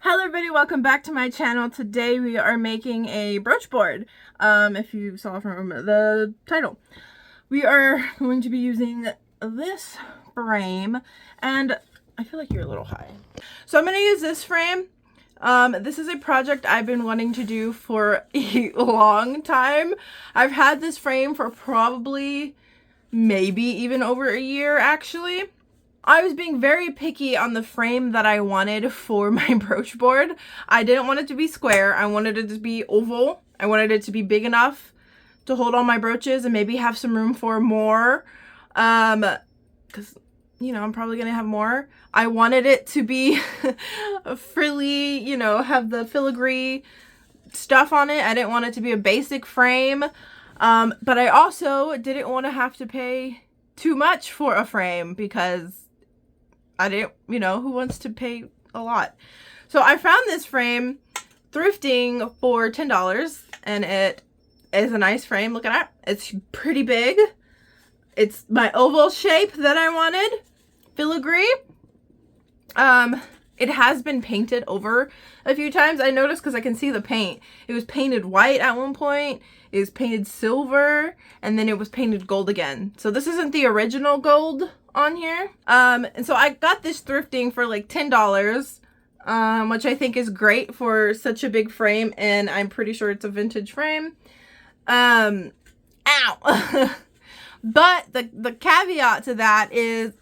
Hello everybody, welcome back to my channel. Today we are making a brooch board. If you saw from the title. We are going to be using this frame, and I feel like you're a little high. So I'm going to use this frame. This is a project I've been wanting to do for a long time. I've had this frame for probably maybe even over a year actually. I was being very picky on the frame that I wanted for my brooch board. I didn't want it to be square. I wanted it to be oval. I wanted it to be big enough to hold all my brooches and maybe have some room for more. Because, you know, I'm probably going to have more. I wanted it to be frilly, you know, have the filigree stuff on it. I didn't want it to be a basic frame. But I also didn't want to have to pay too much for a frame because I didn't, you know, who wants to pay a lot? So I found this frame thrifting for $10, and it is a nice frame. Look at it. It's pretty big. It's my oval shape that I wanted. Filigree. It has been painted over a few times. I noticed because I can see the paint. It was painted white at one point. It was painted silver, and then it was painted gold again. So this isn't the original gold on here. And so I got this thrifting for like $10, which I think is great for such a big frame, and I'm pretty sure it's a vintage frame. Ow! But the caveat to that is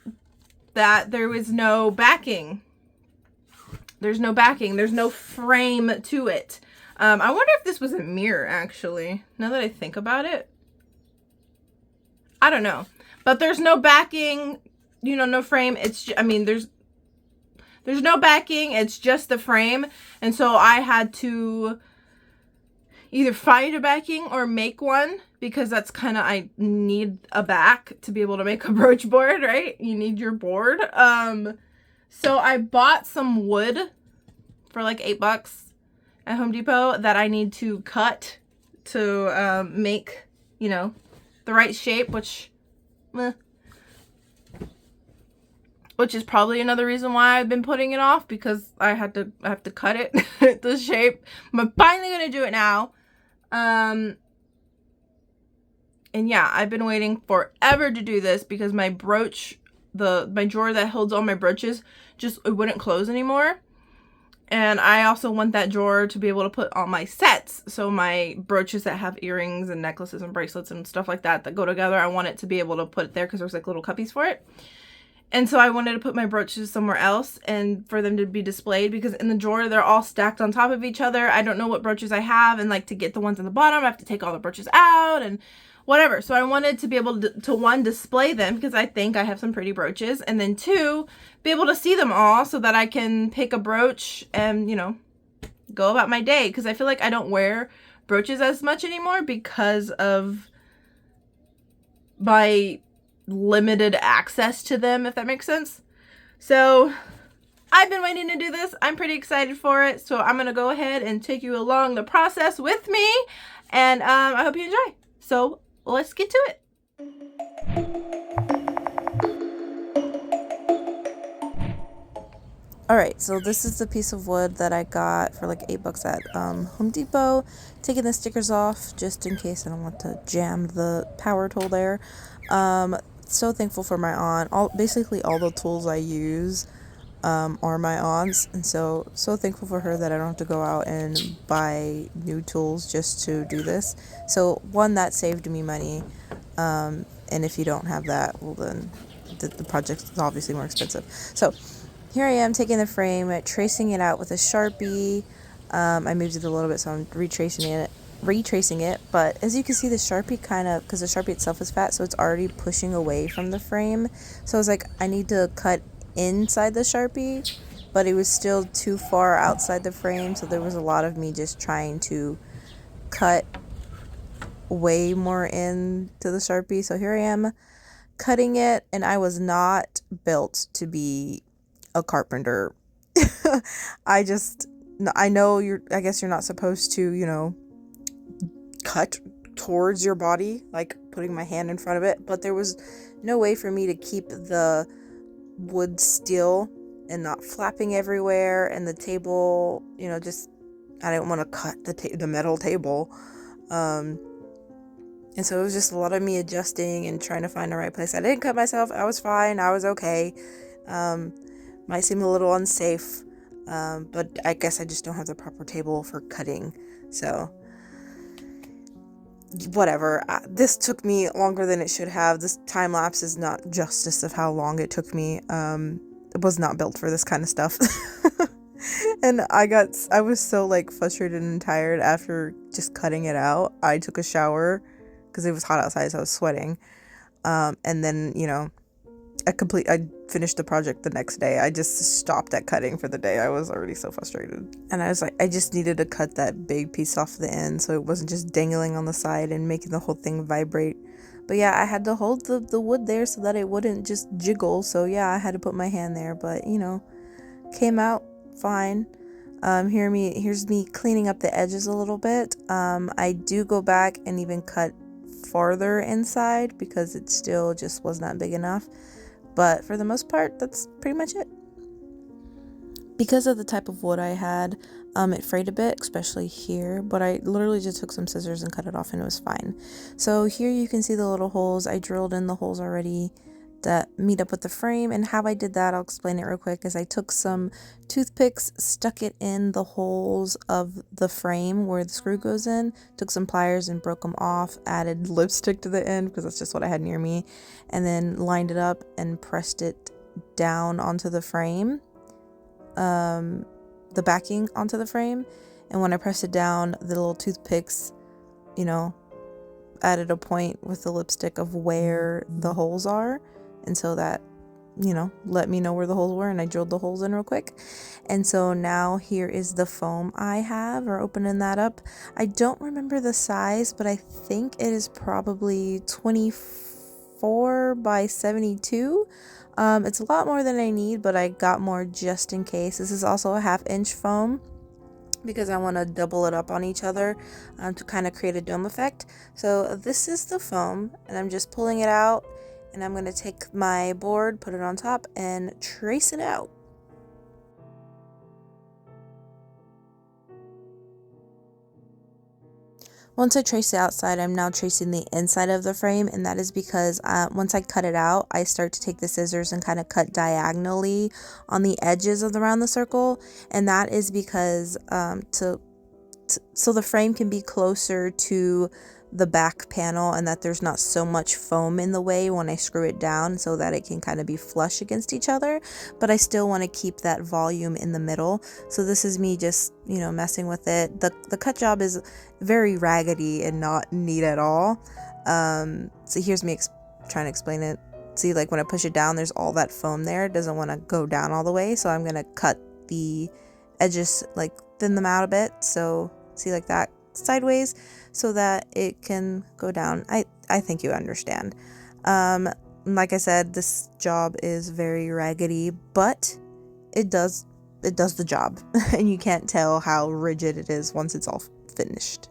that there was no backing. There's no backing. There's no frame to it. I wonder if this was a mirror, actually. Now that I think about it. I don't know. But there's no backing, you know, no frame. It's, I mean, there's no backing. It's just the frame. And so I had to either find a backing or make one, because that's kind of, I need a back to be able to make a brooch board, right? You need your board. So I bought some wood for like $8 at Home Depot that I need to cut to make, you know, the right shape, which is probably another reason why I've been putting it off, because I have to cut it the shape. I'm finally gonna do it now. And yeah, I've been waiting forever to do this because my brooch, my drawer that holds all my brooches, it wouldn't close anymore. And I also want that drawer to be able to put all my sets. So my brooches that have earrings and necklaces and bracelets and stuff like that go together, I want it to be able to put it there because there's like little cuppies for it. And so I wanted to put my brooches somewhere else and for them to be displayed, because in the drawer, they're all stacked on top of each other. I don't know what brooches I have, and like to get the ones on the bottom, I have to take all the brooches out and whatever. So I wanted to be able to one, display them because I think I have some pretty brooches, and then two, be able to see them all so that I can pick a brooch and, you know, go about my day, because I feel like I don't wear brooches as much anymore because of my limited access to them, if that makes sense. So I've been waiting to do this. I'm pretty excited for it. So I'm going to go ahead and take you along the process with me, and I hope you enjoy. So let's get to it. Alright, so this is the piece of wood that I got for like $8 at Home Depot. Taking the stickers off just in case I don't want to jam the power tool there. So thankful for my aunt. Basically all the tools I use are my aunt's, and so thankful for her that I don't have to go out and buy new tools just to do this. So one, that saved me money, and if you don't have that, well then the project is obviously more expensive. So here I am taking the frame, tracing it out with a Sharpie. I moved it a little bit, so I'm retracing it, but as you can see, the Sharpie because the Sharpie itself is fat, so it's already pushing away from the frame. So I was like, I need to cut inside the Sharpie, but it was still too far outside the frame, so there was a lot of me just trying to cut way more into the Sharpie. So here I am cutting it, and I was not built to be a carpenter. I guess you're not supposed to, you know, cut towards your body, like putting my hand in front of it, but there was no way for me to keep the wood still and not flapping everywhere, and the table, you know, just, I didn't want to cut the metal table. And so it was just a lot of me adjusting and trying to find the right place. I didn't cut myself. I was fine. I was okay. Might seem a little unsafe, but I guess I just don't have the proper table for cutting. So whatever. This took me longer than it should have. This time lapse is not justice of how long it took me. It was not built for this kind of stuff. And I was so like frustrated and tired after just cutting it out. I took a shower because it was hot outside, so I was sweating. And then, you know, I finished the project the next day. I just stopped at cutting for the day. I was already so frustrated. And I was like, I just needed to cut that big piece off the end so it wasn't just dangling on the side and making the whole thing vibrate. But yeah, I had to hold the wood there so that it wouldn't just jiggle. So yeah, I had to put my hand there, but you know, came out fine. Here's me cleaning up the edges a little bit. I do go back and even cut farther inside because it still just was not big enough. But for the most part, that's pretty much it. Because of the type of wood I had, it frayed a bit, especially here, but I literally just took some scissors and cut it off and it was fine. So here you can see the little holes. I drilled in the holes already that meet up with the frame, and how I did that, I'll explain it real quick, is I took some toothpicks, stuck it in the holes of the frame where the screw goes in, took some pliers and broke them off, added lipstick to the end because that's just what I had near me, and then lined it up and pressed it down onto the frame, the backing onto the frame. And when I pressed it down, the little toothpicks, you know, added a point with the lipstick of where the holes are, and so that, you know, let me know where the holes were, and I drilled the holes in real quick. And so now here is the foam I have, or opening that up. I don't remember the size, but I think it is probably 24 by 72. It's a lot more than I need, but I got more just in case. This is also a 1/2 inch foam because I want to double it up on each other to kind of create a dome effect. So this is the foam, and I'm just pulling it out, and I'm going to take my board, put it on top, and trace it out. Once I trace the outside, I'm now tracing the inside of the frame, and that is because once I cut it out, I start to take the scissors and kind of cut diagonally on the edges of around the circle, and that is because so the frame can be closer to the back panel and that there's not so much foam in the way when I screw it down, so that it can kind of be flush against each other, but I still want to keep that volume in the middle. So this is me just, you know, messing with it. The cut job is very raggedy and not neat at all. So here's me trying to explain it. See, like when I push it down, there's all that foam there. It doesn't want to go down all the way, so I'm gonna cut the edges, like thin them out a bit, so see, like that, sideways, so that it can go down. I think you understand. Like I said, this job is very raggedy, but it does the job. And you can't tell how rigid it is once it's all finished.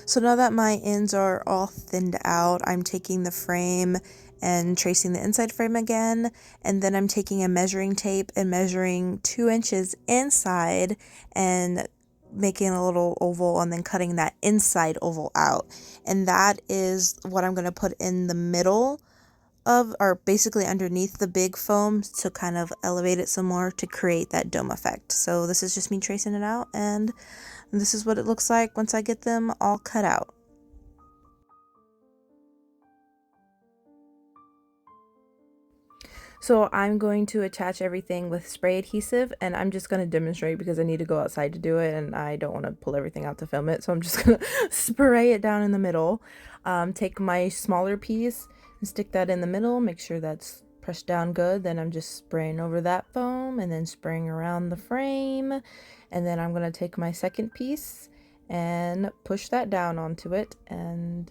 So now that my ends are all thinned out, I'm taking the frame and tracing the inside frame again, and then I'm taking a measuring tape and measuring 2 inches inside and making a little oval and then cutting that inside oval out. And that is what I'm going to put in the middle of, or basically underneath the big foam, to kind of elevate it some more to create that dome effect. So this is just me tracing it out, and this is what it looks like once I get them all cut out. So I'm going to attach everything with spray adhesive, and I'm just going to demonstrate because I need to go outside to do it and I don't want to pull everything out to film it. So I'm just going to spray it down in the middle. Take my smaller piece and stick that in the middle, make sure that's pressed down good. Then I'm just spraying over that foam and then spraying around the frame. And then I'm going to take my second piece and push that down onto it, and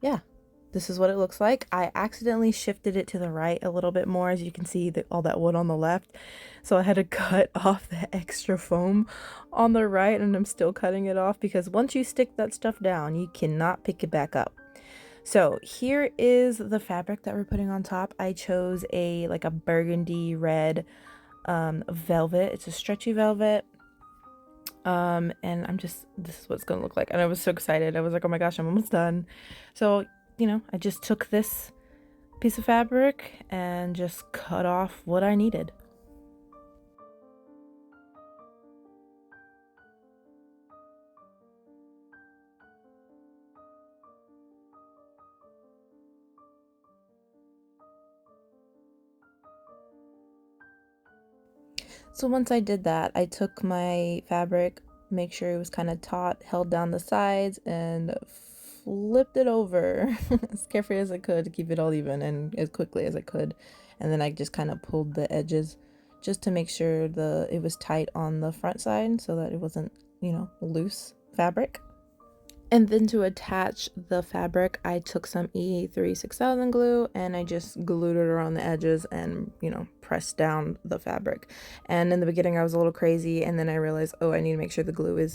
yeah. this is what it looks like. I accidentally shifted it to the right a little bit more, as you can see all that wood on the left. So I had to cut off the extra foam on the right, and I'm still cutting it off because once you stick that stuff down, you cannot pick it back up. So here is the fabric that we're putting on top. I chose a burgundy red velvet. It's a stretchy velvet. And this is what it's gonna look like. And I was so excited. I was like, oh my gosh, I'm almost done. So, I just took this piece of fabric and just cut off what I needed. So once I did that, I took my fabric, make sure it was kind of taut, held down the sides, and flipped it over as carefully as I could to keep it all even and as quickly as I could. And then I just kind of pulled the edges just to make sure it was tight on the front side so that it wasn't, loose fabric. And then to attach the fabric, I took some E36000 glue and I just glued it around the edges and, pressed down the fabric. And in the beginning I was a little crazy, and then I realized, oh, I need to make sure the glue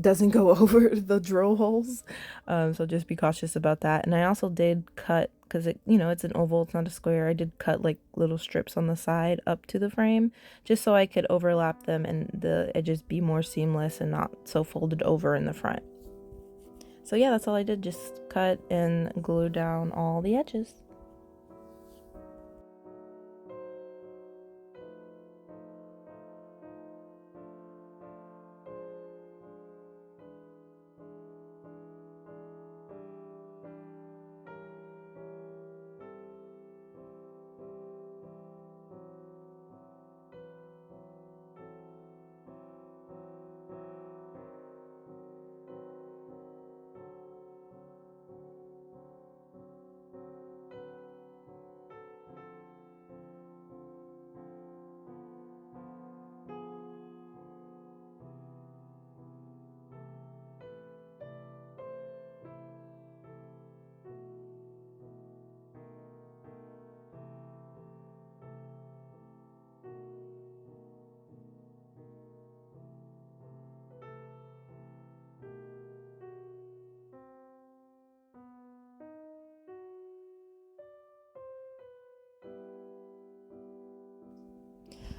doesn't go over the drill holes. So just be cautious about that. And I also did cut, because it's an oval, it's not a square. I did cut like little strips on the side up to the frame just so I could overlap them and the edges be more seamless and not so folded over in the front. So yeah, that's all I did, just cut and glue down all the edges.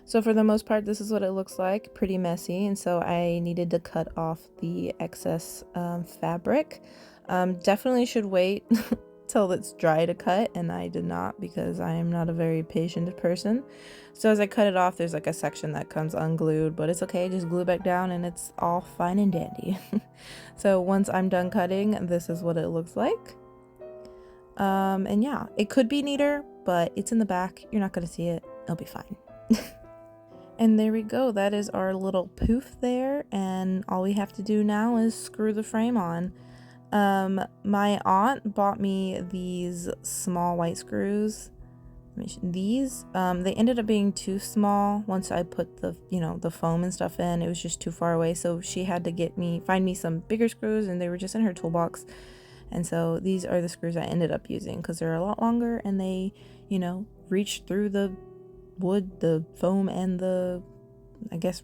So for the most part, this is what it looks like, pretty messy, and so I needed to cut off the excess fabric. Definitely should wait till it's dry to cut, and I did not because I am not a very patient person. So as I cut it off, there's like a section that comes unglued, but it's okay, just glue it back down and it's all fine and dandy. So once I'm done cutting, this is what it looks like. And yeah, it could be neater, but it's in the back, you're not gonna see it, it'll be fine. And there we go, that is our little poof there, and all we have to do now is screw the frame on. My aunt bought me these small white screws. These, they ended up being too small once I put the foam and stuff in. It was just too far away, so she had to find me some bigger screws, and they were just in her toolbox. And so these are the screws I ended up using because they're a lot longer and they, reach through the wood, the foam, and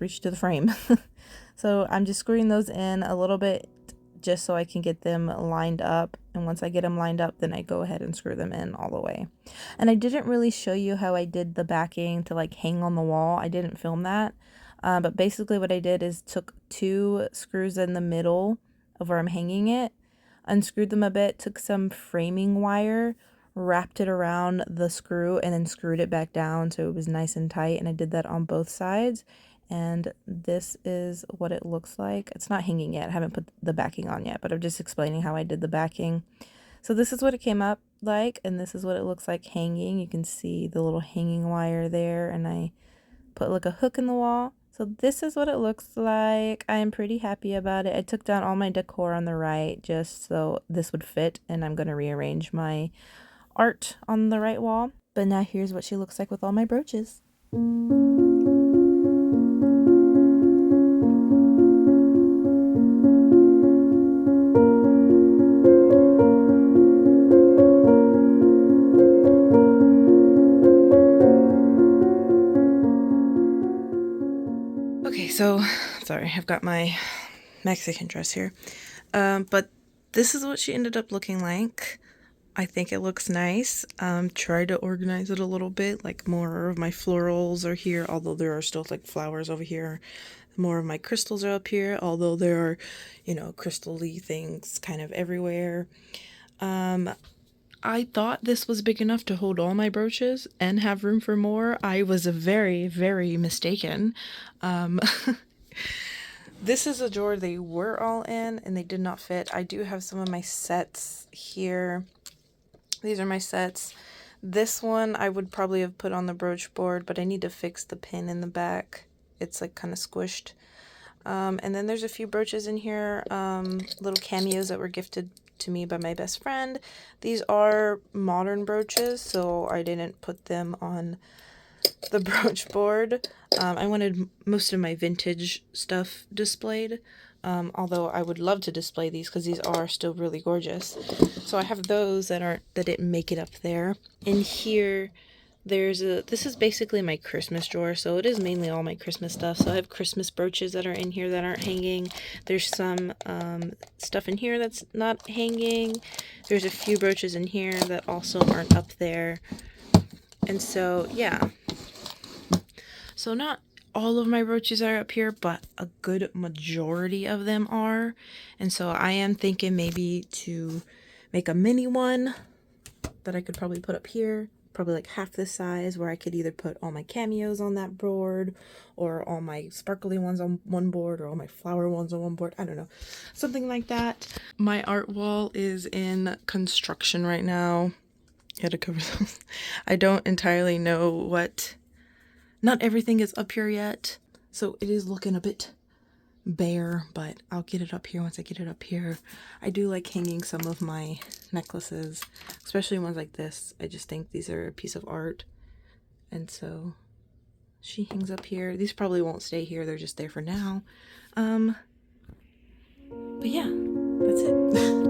reach to the frame. So I'm just screwing those in a little bit just so I can get them lined up, and once I get them lined up, then I go ahead and screw them in all the way. And I didn't really show you how I did the backing to like hang on the wall. I didn't film that, but basically what I did is took 2 screws in the middle of where I'm hanging it, unscrewed them a bit, took some framing wire, wrapped it around the screw, and then screwed it back down so it was nice and tight, and I did that on both sides. And this is what it looks like. It's not hanging yet, I haven't put the backing on yet, but I'm just explaining how I did the backing. So this is what it came up like, and this is what it looks like hanging. You can see the little hanging wire there, and I put like a hook in the wall. So this is what it looks like. I am pretty happy about it. I took down all my decor on the right just so this would fit, and I'm going to rearrange my art on the right wall. But now here's what she looks like with all my brooches. so sorry, I've got my Mexican dress here. But this is what she ended up looking like. I think it looks nice. Tried to organize it a little bit, like more of my florals are here, although there are still like flowers over here. More of my crystals are up here, although there are, you know, crystal-y things kind of everywhere. I thought this was big enough to hold all my brooches and have room for more. I was very, very mistaken. This is a drawer they were all in and they did not fit. I do have some of my sets here. These are my sets. This one I would probably have put on the brooch board, but I need to fix the pin in the back. It's like kind of squished. And then there's a few brooches in here, little cameos that were gifted to me by my best friend. These are modern brooches, so I didn't put them on the brooch board. I wanted most of my vintage stuff displayed, although I would love to display these because these are still really gorgeous. So I have those that didn't make it up there. In here, this is basically my Christmas drawer, so it is mainly all my Christmas stuff. So I have Christmas brooches that are in here that aren't hanging. There's some stuff in here that's not hanging. There's a few brooches in here that also aren't up there. And so, yeah. So not all of my brooches are up here, but a good majority of them are. And so I am thinking maybe to make a mini one that I could probably put up here, probably like half this size, where I could either put all my cameos on that board or all my sparkly ones on one board or all my flower ones on one board. I don't know, something like that. My art wall is in construction right now. I had to cover those. I don't entirely know what... Not everything is up here yet, so it is looking a bit bare, but I'll get it up here once I get it up here. I do like hanging some of my necklaces, especially ones like this. I just think these are a piece of art, and so she hangs up here. These probably won't stay here, they're just there for now. But yeah, that's it.